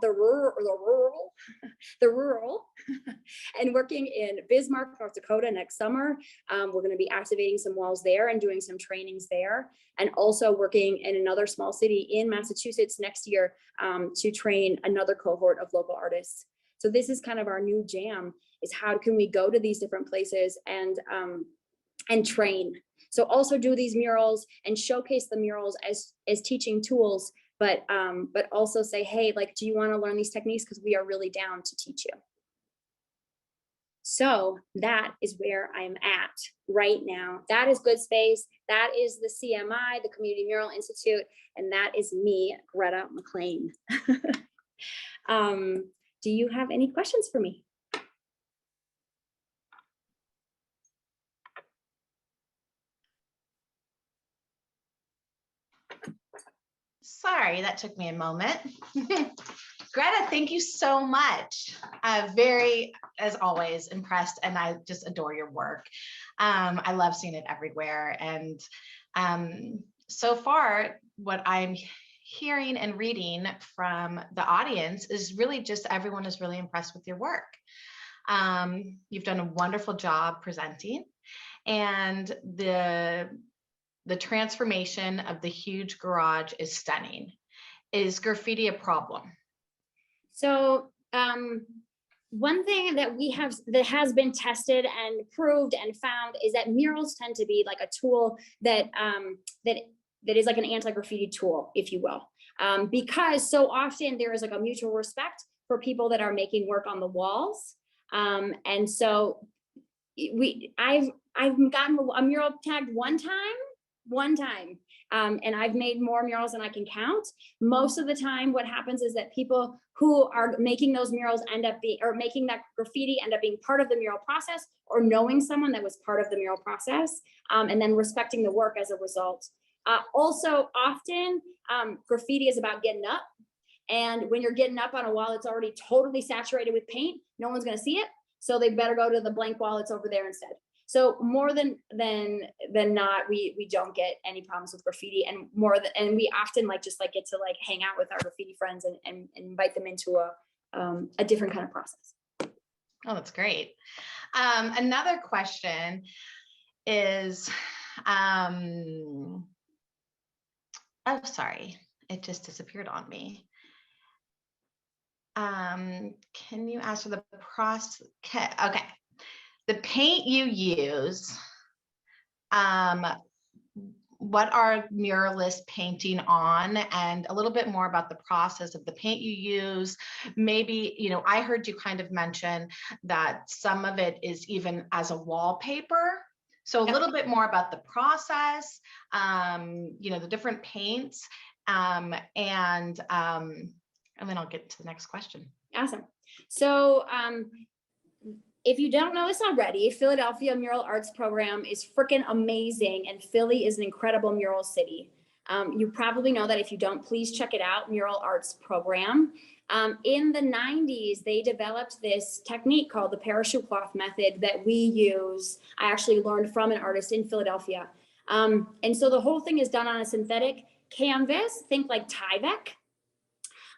and working in Bismarck, North Dakota next summer. We're going to be activating some walls there and doing some trainings there, and also working in another small city in Massachusetts next year to train another cohort of local artists. So this is kind of our new jam, is how can we go to these different places and train. So also do these murals and showcase the murals as teaching tools, but also say, hey, like, do you want to learn these techniques? Because we are really down to teach you. So that is where I'm at right now. That is Good Space. That is the CMI, the Community Mural Institute, and that is me, Greta McLain. Do you have any questions for me? Sorry, that took me a moment. Greta, thank you so much. Very, as always, impressed, and I just adore your work. I love seeing it everywhere. And so far, what I'm hearing and reading from the audience is really just everyone is really impressed with your work. You've done a wonderful job presenting, and the transformation of the huge garage is stunning. Is graffiti a problem? So one thing that we have that has been tested and proved and found is that murals tend to be like a tool that that is like an anti-graffiti tool, if you will, because so often there is like a mutual respect for people that are making work on the walls, and so I've gotten a mural tagged one time, and I've made more murals than I can count. Most of the time, what happens is that people who are making those murals end up being, or making that graffiti end up being part of the mural process, or knowing someone that was part of the mural process, and then respecting the work as a result. Also, often graffiti is about getting up. And when you're getting up on a wall, it's already totally saturated with paint. No one's going to see it. So they better go to the blank wall that's over there instead. So more than not, we don't get any problems with graffiti, and and we often just get to hang out with our graffiti friends and invite them into a different kind of process. Oh, that's great. Another question is, oh, sorry, it just disappeared on me. Can you answer the process? Okay. The paint you use, what are muralists painting on, and a little bit more about the process of the paint you use. Maybe, I heard you kind of mention that some of it is even as a wallpaper. So a little bit more about the process, the different paints, and then I'll get to the next question. Awesome. So, if you don't know this already, Philadelphia Mural Arts Program is freaking amazing, and Philly is an incredible mural city. You probably know that. If you don't, please check it out, Mural Arts Program. In the 90s, they developed this technique called the parachute cloth method that we use. I actually learned from an artist in Philadelphia. And so the whole thing is done on a synthetic canvas, think like Tyvek.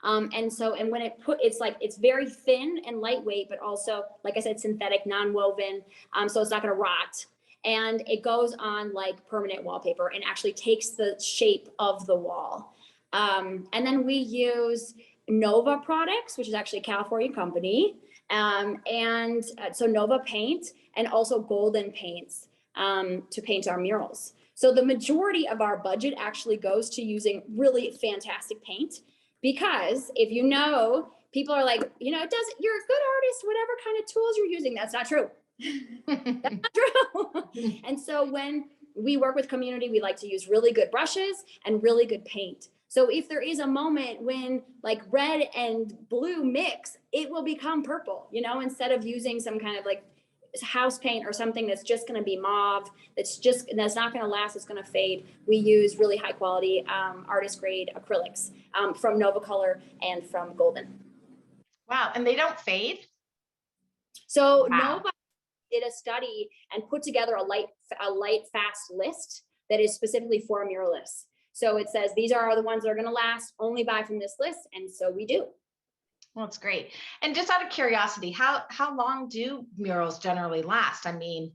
And when it's very thin and lightweight, but also, like I said, synthetic, non-woven, so it's not going to rot. And it goes on like permanent wallpaper and actually takes the shape of the wall. And then we use Nova products, which is actually a California company. So Nova paint, and also Golden paints to paint our murals. So the majority of our budget actually goes to using really fantastic paint. Because if people are like, you're a good artist, whatever kind of tools you're using. That's not true. That's not true. And so when we work with community, we like to use really good brushes and really good paint. So if there is a moment when red and blue mix, it will become purple, instead of using some kind of house paint or something that's just going to be mauve, that's not going to last, it's going to fade, we use really high quality artist grade acrylics from Nova Color and from Golden. Wow, and they don't fade? So Wow. Nova did a study and put together a light fast list that is specifically for muralists. So it says these are the ones that are going to last, only buy from this list, and so we do. Well, it's great. And just out of curiosity, how long do murals generally last? I mean,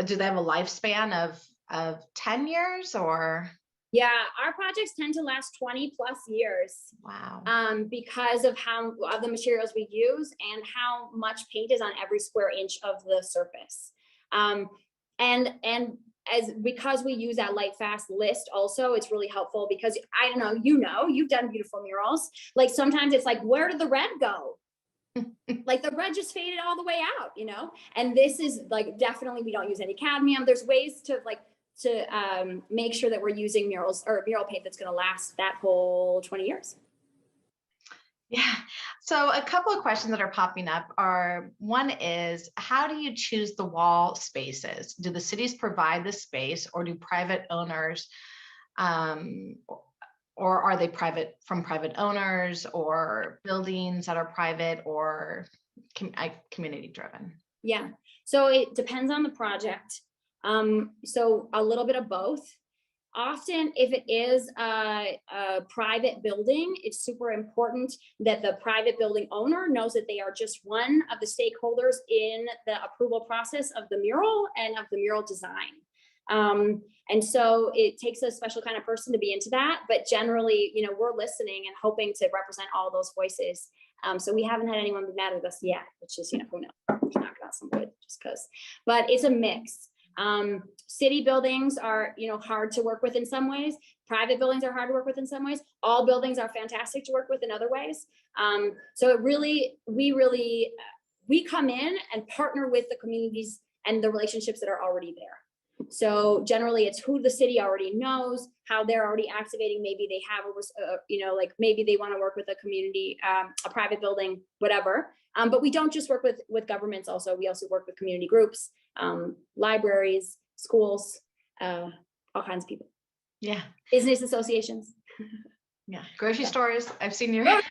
do they have a lifespan of 10 years or? Yeah, our projects tend to last 20 plus years. Wow. Because of the materials we use and how much paint is on every square inch of the surface. Because we use that light fast list also, it's really helpful because I don't know, you've done beautiful murals. Like sometimes it's like, where did the red go? Like the red just faded all the way out, and this is like, definitely we don't use any cadmium. There's ways to make sure that we're using murals or mural paint that's going to last that whole 20 years. Yeah. So a couple of questions that are popping up are, one is, how do you choose the wall spaces? Do the cities provide the space, or do private owners, or are they from private owners or buildings that are private or community driven? Yeah. So it depends on the project. So a little bit of both. Often, if it is a private building, it's super important that the private building owner knows that they are just one of the stakeholders in the approval process of the mural and of the mural design. And so it takes a special kind of person to be into that. But generally, we're listening and hoping to represent all those voices. So we haven't had anyone be mad at us yet, which is, who knows, knock out some wood just because. But it's a mix. City buildings are, hard to work with in some ways. Private buildings are hard to work with in some ways. All buildings are fantastic to work with in other ways. So we come in and partner with the communities and the relationships that are already there. So generally it's who the city already knows, how they're already activating. Maybe they have maybe they want to work with a community, a private building, whatever. But we don't just work with governments also. We also work with community groups, libraries, schools, all kinds of people. Yeah. Business associations. Yeah. Grocery stores. I've seen your co-ops.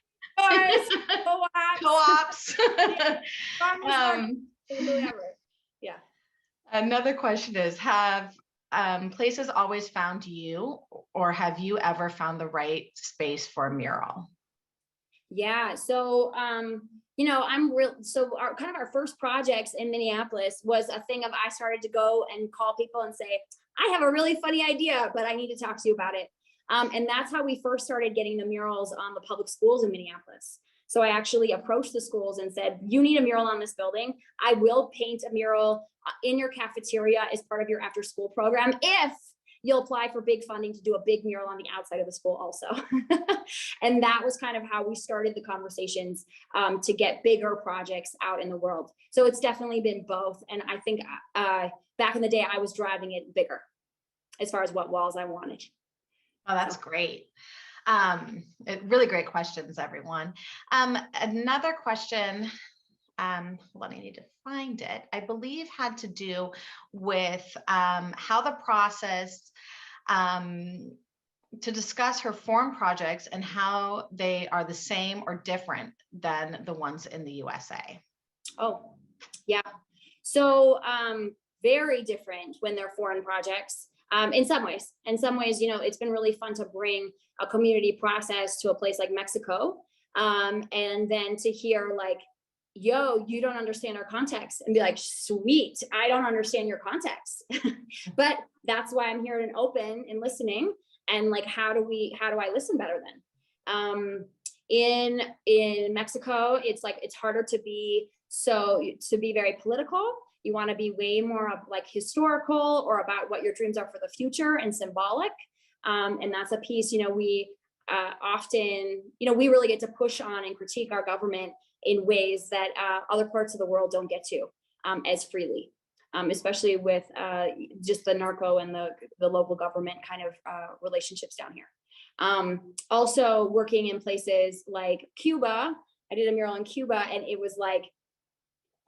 Whoever. Yeah. Another question is, have places always found you, or have you ever found the right space for a mural? Yeah. So, our first projects in Minneapolis was a thing of, I started to go and call people and say, I have a really funny idea, but I need to talk to you about it. And that's how we first started getting the murals on the public schools in Minneapolis. So I actually approached the schools and said, you need a mural on this building. I will paint a mural in your cafeteria as part of your after school program if you'll apply for big funding to do a big mural on the outside of the school also. And that was kind of how we started the conversations to get bigger projects out in the world. So it's definitely been both. And I think back in the day, I was driving it bigger as far as what walls I wanted. Oh, that's great. Really great questions, everyone. Another question, I need to find it, I believe had to do with how the process to discuss her foreign projects and how they are the same or different than the ones in the USA. Oh, yeah. So very different when they're foreign projects. In some ways, it's been really fun to bring a community process to a place like Mexico. And then to hear like, yo, you don't understand our context, and be like, sweet, I don't understand your context. But that's why I'm here and open and listening. And like, how do I listen better then? In Mexico, it's like, it's harder to be very political. You want to be way more of like historical or about what your dreams are for the future and symbolic. And that's a piece, we often, we really get to push on and critique our government in ways that other parts of the world don't get to as freely, especially with just the narco and the local government kind of relationships down here. Also working in places like Cuba, I did a mural in Cuba, and it was like,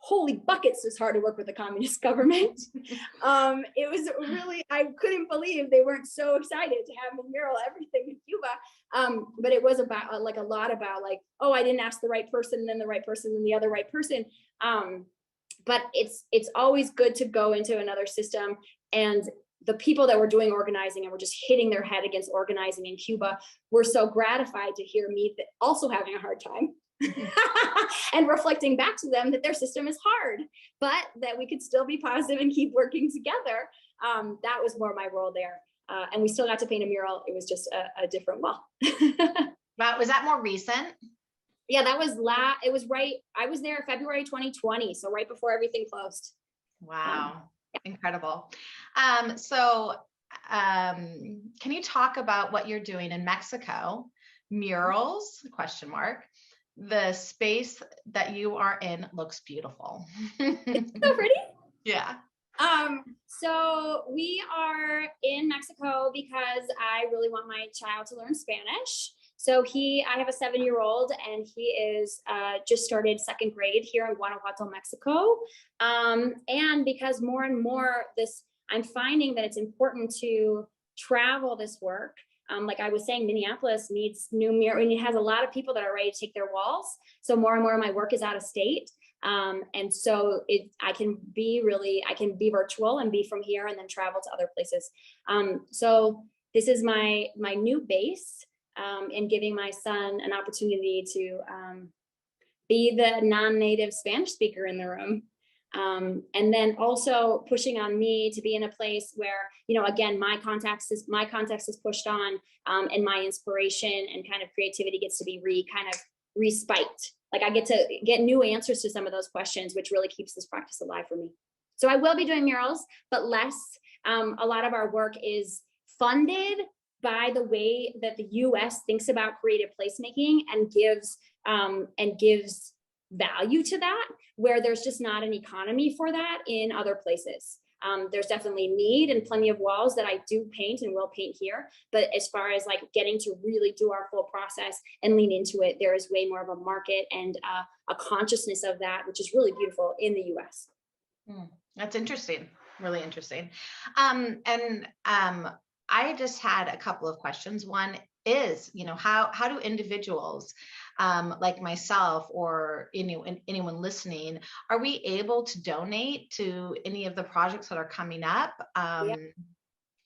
holy buckets, it's hard to work with a communist government. It was really, I couldn't believe they weren't so excited to have me mural everything in Cuba. But it was about like a lot about like, oh, I didn't ask the right person, and then the right person, and the other right person. But it's always good to go into another system, and the people that were doing organizing and were just hitting their head against organizing in Cuba were so gratified to hear me also having a hard time. And reflecting back to them that their system is hard, but that we could still be positive and keep working together. That was more my role there. And we still got to paint a mural. It was just a different wall. Wow, was that more recent? Yeah, that was it was right. I was there February 2020, so right before everything closed. Wow, yeah. Incredible. So can you talk about what you're doing in Mexico? Murals, ? The space that you are in looks beautiful. It's so pretty. Yeah. So we are in Mexico because I really want my child to learn Spanish. So I have a 7-year-old, and he is just started 2nd grade here in Guanajuato, Mexico. And because more and more I'm finding that it's important to travel this work. Like I was saying, Minneapolis needs new mural, and it has a lot of people that are ready to take their walls. So more and more of my work is out of state. And so I can be virtual and be from here and then travel to other places. So this is my new base, and giving my son an opportunity to be the non-native Spanish speaker in the room. And then also pushing on me to be in a place where, again, my context is pushed on, and my inspiration and kind of creativity gets to be respiked. Like I get to get new answers to some of those questions, which really keeps this practice alive for me. So I will be doing murals, but less. A lot of our work is funded by the way that the US thinks about creative placemaking and gives value to that, where there's just not an economy for that in other places. There's definitely need and plenty of walls that I do paint and will paint here. But as far as like getting to really do our full process and lean into it, there is way more of a market and a consciousness of that, which is really beautiful in the US. That's interesting. Really interesting. I just had a couple of questions. One is, how do individuals like myself or anyone listening, are we able to donate to any of the projects that are coming up?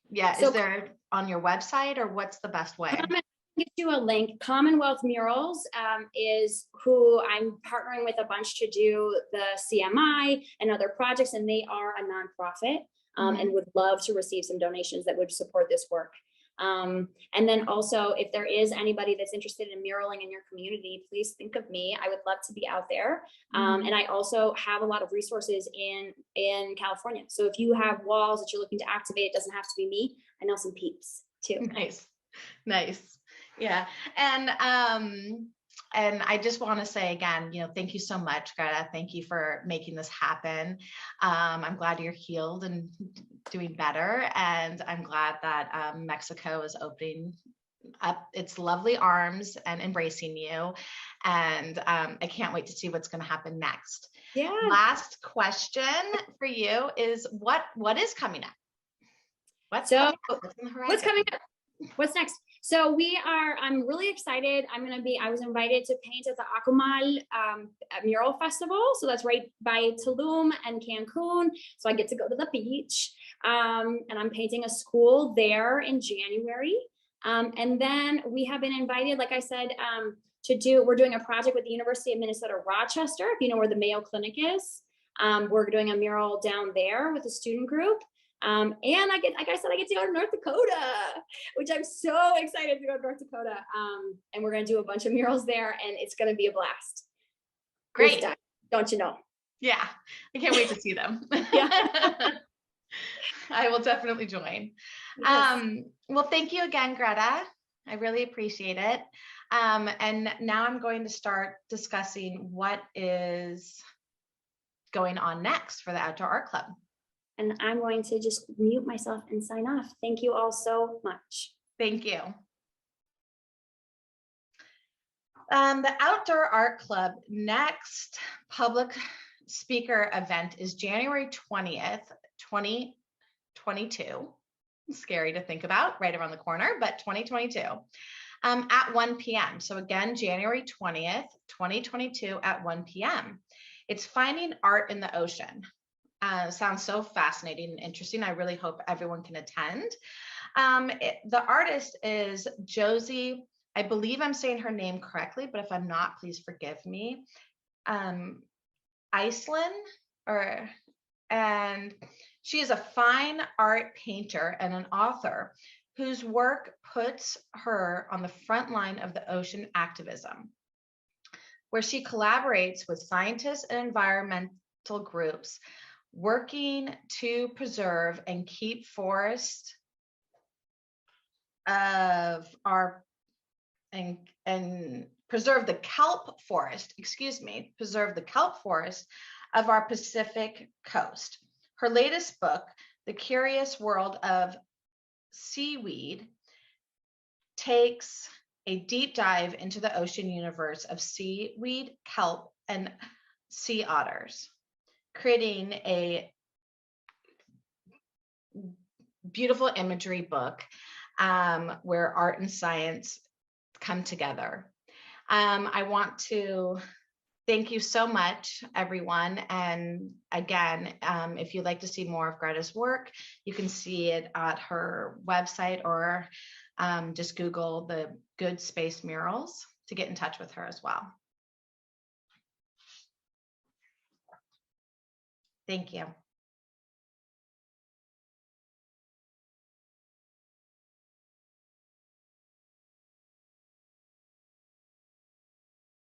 Yeah. So, is there on your website, or what's the best way? I'm going to give you a link. Commonwealth Murals is who I'm partnering with a bunch to do the CMI and other projects, and they are a nonprofit. And would love to receive some donations that would support this work. And then also, if there is anybody that's interested in muraling in your community, please think of me. I would love to be out there. And I also have a lot of resources in California. So if you have walls that you're looking to activate, it doesn't have to be me. I know some peeps too. Nice. Yeah. And I just want to say again, thank you so much, Greta. Thank you for making this happen. I'm glad you're healed and doing better. And I'm glad that Mexico is opening up its lovely arms and embracing you. And I can't wait to see what's going to happen next. Yeah. Last question for you is what is coming up? What's coming up? What's next? So I'm really excited. I was invited to paint at the Akumal Mural Festival. So that's right by Tulum and Cancun. So I get to go to the beach. And I'm painting a school there in January. And then we have been invited, like I said, we're doing a project with the University of Minnesota, Rochester, if you know where the Mayo Clinic is. We're doing a mural down there with a student group. And I get to go to North Dakota, which I'm so excited to go to North Dakota. And we're going to do a bunch of murals there, and it's going to be a blast. Great. Don't you know? Yeah. I can't wait to see them. Yeah. I will definitely join. Yes. Well, thank you again, Greta. I really appreciate it. And now I'm going to start discussing what is going on next for the Outdoor Art Club. And I'm going to just mute myself and sign off. Thank you all so much. Thank you. The Outdoor Art Club next public speaker event is January 20th, 2022. Scary to think about, right around the corner, but 2022 at 1 p.m. So again, January 20th, 2022 at 1 p.m. It's Finding Art in the Ocean. Sounds so fascinating and interesting. I really hope everyone can attend. The artist is Josie. I believe I'm saying her name correctly, but if I'm not, please forgive me. Iceland, and she is a fine art painter and an author whose work puts her on the front line of the ocean activism, where she collaborates with scientists and environmental groups working to preserve and keep forests of our and preserve the kelp forest, preserve the kelp forest of our Pacific coast. Her latest book, The Curious World of Seaweed, takes a deep dive into the ocean universe of seaweed, kelp, and sea otters, creating a beautiful imagery book where art and science come together. I want to thank you so much, everyone. And again, if you'd like to see more of Greta's work, you can see it at her website, or just Google the Good Space Murals to get in touch with her as well. Thank you.